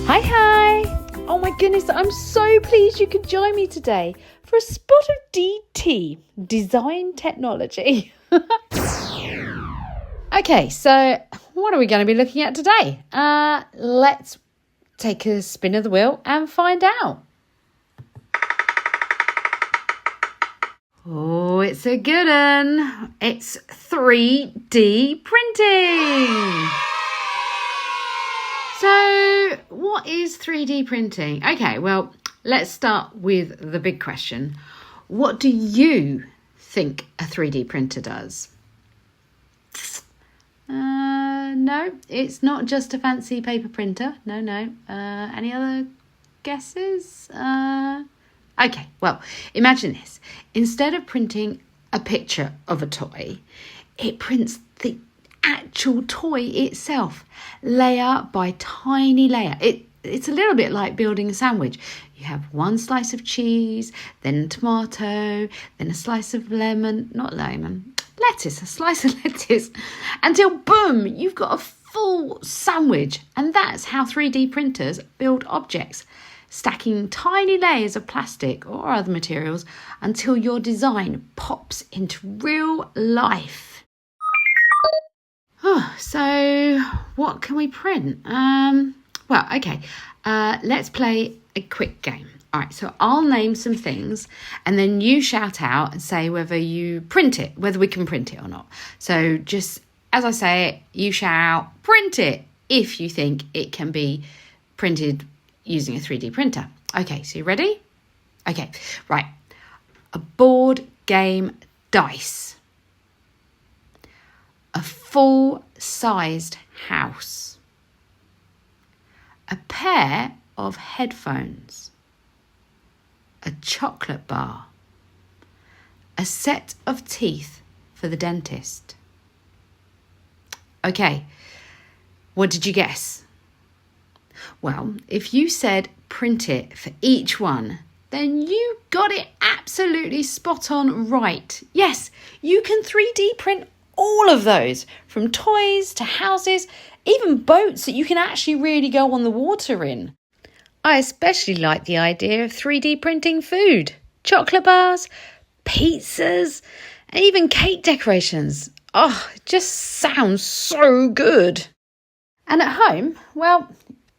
Hi! Oh my goodness, I'm so pleased you could join me today for a spot of DT, Design Technology. Okay, so what are we going to be looking at today? Let's take a spin of the wheel and find out. Oh, it's a good one. It's 3D printing. So, what is 3D printing? Okay, well, let's start with the big question. What do you think a 3D printer does? No, it's not just a fancy paper printer. No. Any other guesses? Okay, well, imagine this. Instead of printing a picture of a toy, it prints the actual toy itself, layer by tiny layer. It's a little bit like building a sandwich. You have one slice of cheese, then tomato, then a slice of lettuce, a slice of lettuce, until boom, you've got a full sandwich. And that's how 3D printers build objects, stacking tiny layers of plastic or other materials until your design pops into real life. So what can we print? Let's play a quick game. All right, so I'll name some things and then you shout out and say whether we can print it or not. So just as I say it, you shout out, print it, if you think it can be printed using a 3D printer. Okay, so you ready? Okay, right. A board game dice. A full-sized house. A pair of headphones. A chocolate bar. A set of teeth for the dentist. Okay, what did you guess? Well, if you said print it for each one, then you got it absolutely spot on right. Yes, you can 3D print all of those, from toys to houses, even boats that you can actually really go on the water in. I especially like the idea of 3D printing food, chocolate bars, pizzas, and even cake decorations. Oh, it just sounds so good. And at home, well,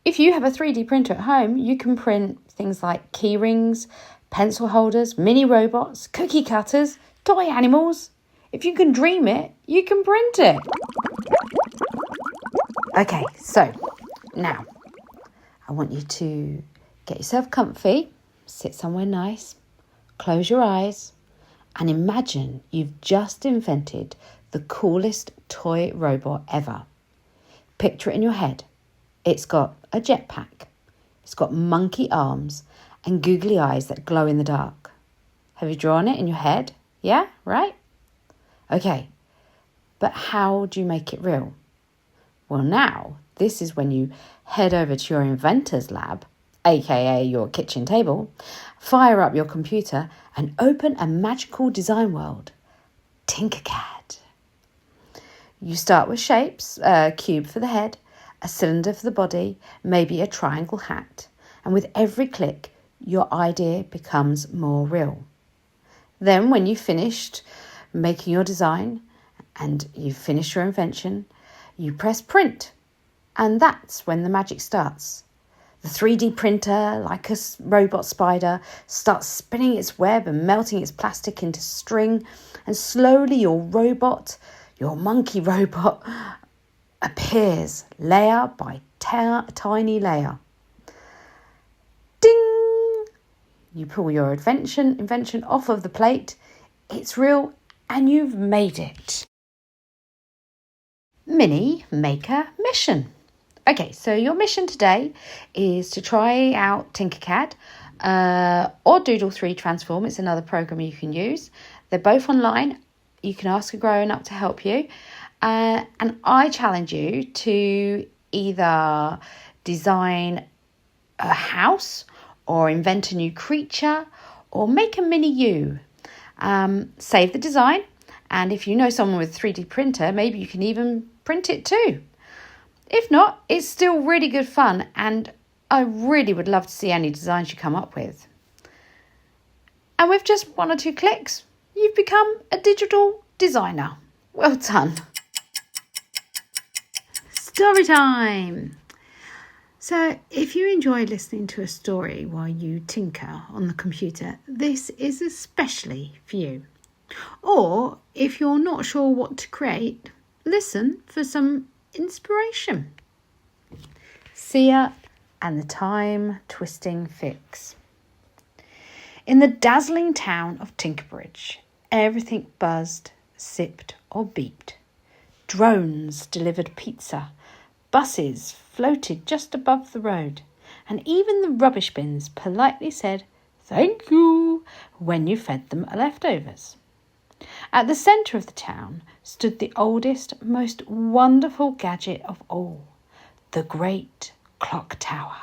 if you have a 3D printer at home, you can print things like key rings, pencil holders, mini robots, cookie cutters, toy animals. If you can dream it, you can print it. Okay, so now I want you to get yourself comfy, sit somewhere nice, close your eyes, and imagine you've just invented the coolest toy robot ever. Picture it in your head. It's got a jetpack. It's got monkey arms and googly eyes that glow in the dark. Have you drawn it in your head? Yeah, right? Okay, but how do you make it real? Well, now, this is when you head over to your inventor's lab, aka your kitchen table, fire up your computer and open a magical design world, Tinkercad. You start with shapes, a cube for the head, a cylinder for the body, maybe a triangle hat, and with every click, your idea becomes more real. Then when you've finished making your design and you've finished your invention, you press print, and that's when the magic starts. The 3D printer, like a robot spider, starts spinning its web and melting its plastic into string, and slowly your monkey robot, appears layer by tiny layer. Ding! You pull your invention off of the plate. It's real and you've made it. Mini Maker Mission. Okay, so your mission today is to try out Tinkercad or Doodle 3 Transform. It's another program you can use. They're both online. You can ask a grown-up to help you. And I challenge you to either design a house or invent a new creature or make a mini you. Save the design, and if you know someone with a 3D printer, maybe you can even print it too. If not, it's still really good fun, and I really would love to see any designs you come up with. And with just 1 or 2 clicks, you've become a digital designer. Well done. Story time. So if you enjoy listening to a story while you tinker on the computer, this is especially for you. Or if you're not sure what to create, listen for some inspiration. Sia and the time-twisting fix. In the dazzling town of Tinkerbridge, everything buzzed, sipped or beeped. Drones delivered pizza, buses floated just above the road, and even the rubbish bins politely said, "Thank you," when you fed them leftovers. At the centre of the town stood the oldest, most wonderful gadget of all, the great clock tower.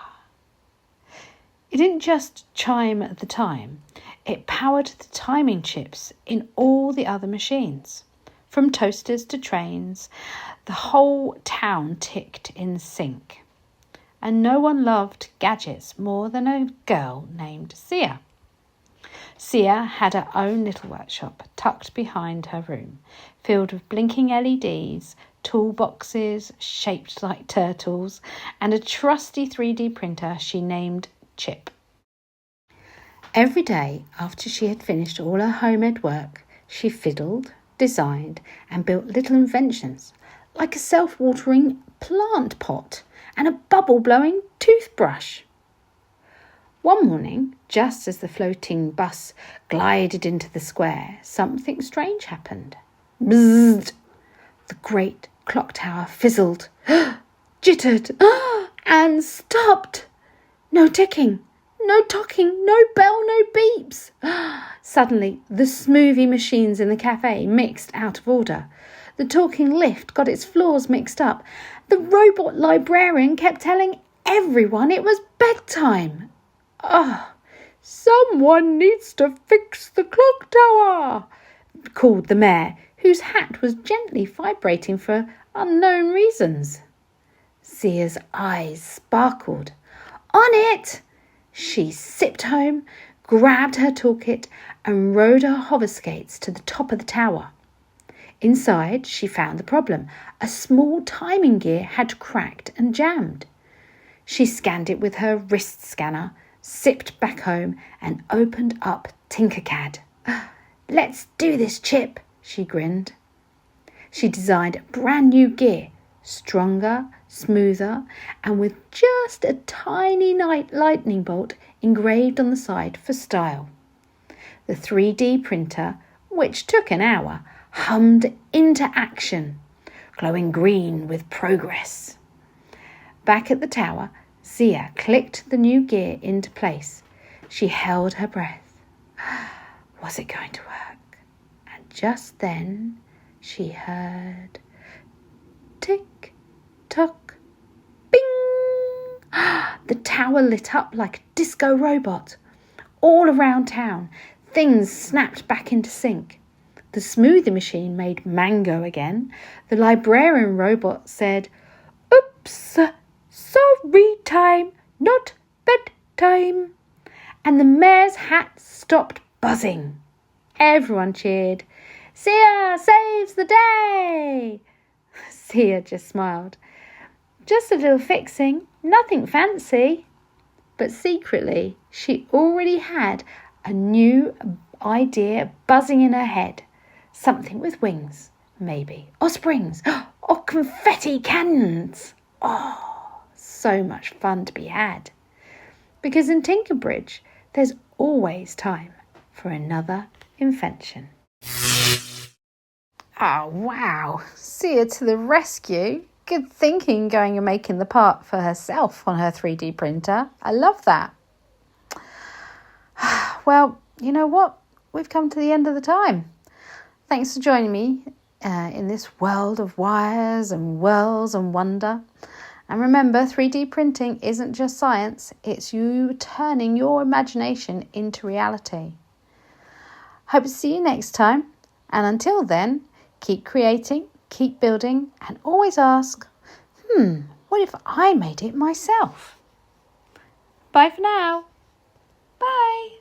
It didn't just chime at the time, it powered the timing chips in all the other machines. From toasters to trains, the whole town ticked in sync. And no one loved gadgets more than a girl named Sia. Sia had her own little workshop tucked behind her room, filled with blinking LEDs, toolboxes shaped like turtles, and a trusty 3D printer she named Chip. Every day after she had finished all her homemade work, she fiddled, designed and built little inventions like a self-watering plant pot and a bubble-blowing toothbrush. One morning, just as the floating bus glided into the square, something strange happened. Bzzzt! The great clock tower fizzled, jittered, and stopped. No ticking, no talking, no bell, no beeps. Suddenly, the smoothie machines in the cafe mixed out of order. The talking lift got its floors mixed up. The robot librarian kept telling everyone it was bedtime. Someone needs to fix the clock tower, called the mayor, whose hat was gently vibrating for unknown reasons. Sia's eyes sparkled. On it! She sipped home, grabbed her toolkit and rode her hover skates to the top of the tower. Inside, she found the problem. A small timing gear had cracked and jammed. She scanned it with her wrist scanner, sipped back home and opened up Tinkercad. Let's do this, Chip, she grinned. She designed a brand new gear, stronger, smoother, and with just a tiny lightning bolt engraved on the side for style. The 3D printer, which took an hour, hummed into action, glowing green with progress. Back at the tower, Sia clicked the new gear into place. She held her breath. Was it going to work? And just then she heard tick, tock, bing! The tower lit up like a disco robot. All around town, things snapped back into sync. The smoothie machine made mango again. The librarian robot said, "Oops, sorry time, not bedtime." And the mayor's hat stopped buzzing. Everyone cheered. Sia saves the day! Sia just smiled. Just a little fixing, nothing fancy. But secretly, she already had a new idea buzzing in her head. Something with wings, maybe, or springs, or confetti cannons. Oh, so much fun to be had. Because in Tinkerbridge, there's always time for another invention. Oh, wow. Sia to the rescue. Good thinking going and making the part for herself on her 3D printer. I love that. Well, you know what? We've come to the end of the time. Thanks for joining me in this world of wires and whirls and wonder. And remember, 3D printing isn't just science. It's you turning your imagination into reality. Hope to see you next time. And until then, keep creating, keep building, and always ask, what if I made it myself? Bye for now. Bye.